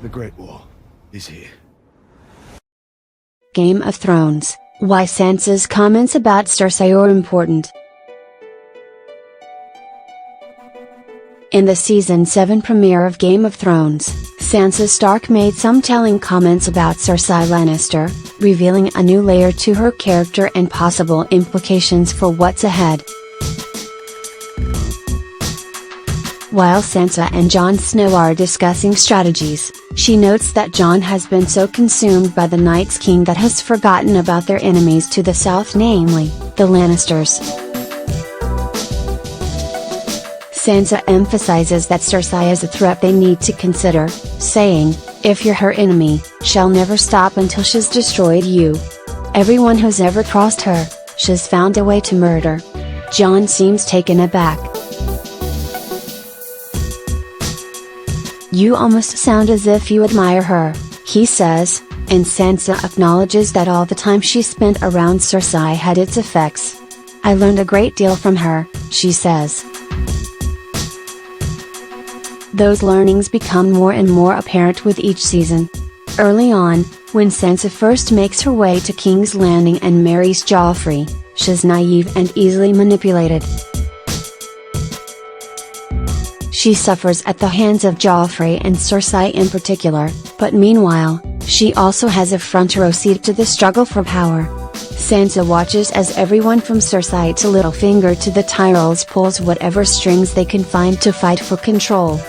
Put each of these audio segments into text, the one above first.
The Great War is here. Game of Thrones, why Sansa's comments about Cersei are important. In the Season 7 premiere of Game of Thrones, Sansa Stark made some telling comments about Cersei Lannister, revealing a new layer to her character and possible implications for what's ahead. While Sansa and Jon Snow are discussing strategies, she notes that Jon has been so consumed by the Night's King that has forgotten about their enemies to the south, namely, the Lannisters. Sansa emphasizes that Cersei is a threat they need to consider, saying, "If you're her enemy, she'll never stop until she's destroyed you. Everyone who's ever crossed her, she's found a way to murder." Jon seems taken aback. "You almost sound as if you admire her," he says, and Sansa acknowledges that all the time she spent around Cersei had its effects. "I learned a great deal from her," she says. Those learnings become more and more apparent with each season. Early on, when Sansa first makes her way to King's Landing and marries Joffrey, she's naive and easily manipulated. She suffers at the hands of Joffrey and Cersei in particular, but meanwhile, she also has a front row seat to the struggle for power. Sansa watches as everyone from Cersei to Littlefinger to the Tyrells pulls whatever strings they can find to fight for control.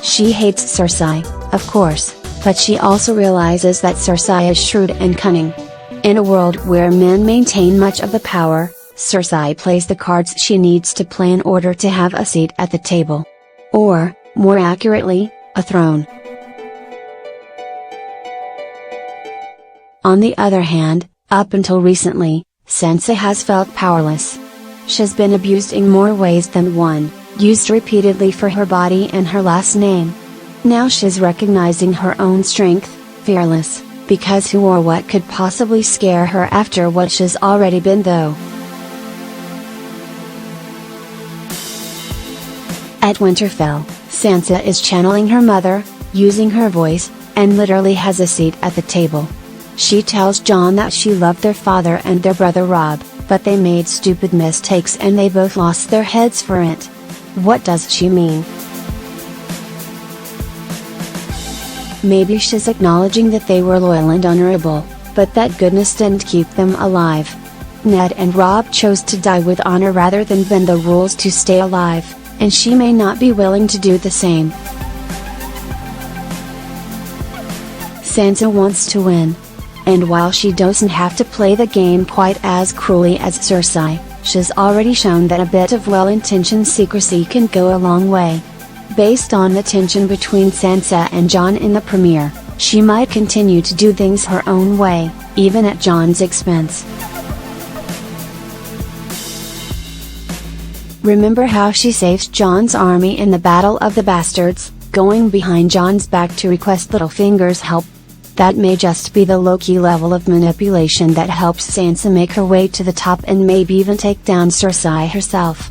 She hates Cersei, of course, but she also realizes that Cersei is shrewd and cunning. In a world where men maintain much of the power, Cersei plays the cards she needs to play in order to have a seat at the table. Or, more accurately, a throne. On the other hand, up until recently, Sansa has felt powerless. She's been abused in more ways than one, used repeatedly for her body and her last name. Now she's recognizing her own strength, fearless, because who or what could possibly scare her after what she's already been though? At Winterfell, Sansa is channeling her mother, using her voice, and literally has a seat at the table. She tells Jon that she loved their father and their brother Robb, but they made stupid mistakes and they both lost their heads for it. What does she mean? Maybe she's acknowledging that they were loyal and honorable, but that goodness didn't keep them alive. Ned and Robb chose to die with honor rather than bend the rules to stay alive, and she may not be willing to do the same. Sansa wants to win. And while she doesn't have to play the game quite as cruelly as Cersei, she's already shown that a bit of well-intentioned secrecy can go a long way. Based on the tension between Sansa and Jon in the premiere, she might continue to do things her own way, even at Jon's expense. Remember how she saves Jon's army in the Battle of the Bastards, going behind Jon's back to request Littlefinger's help? That may just be the low-key level of manipulation that helps Sansa make her way to the top and maybe even take down Cersei herself.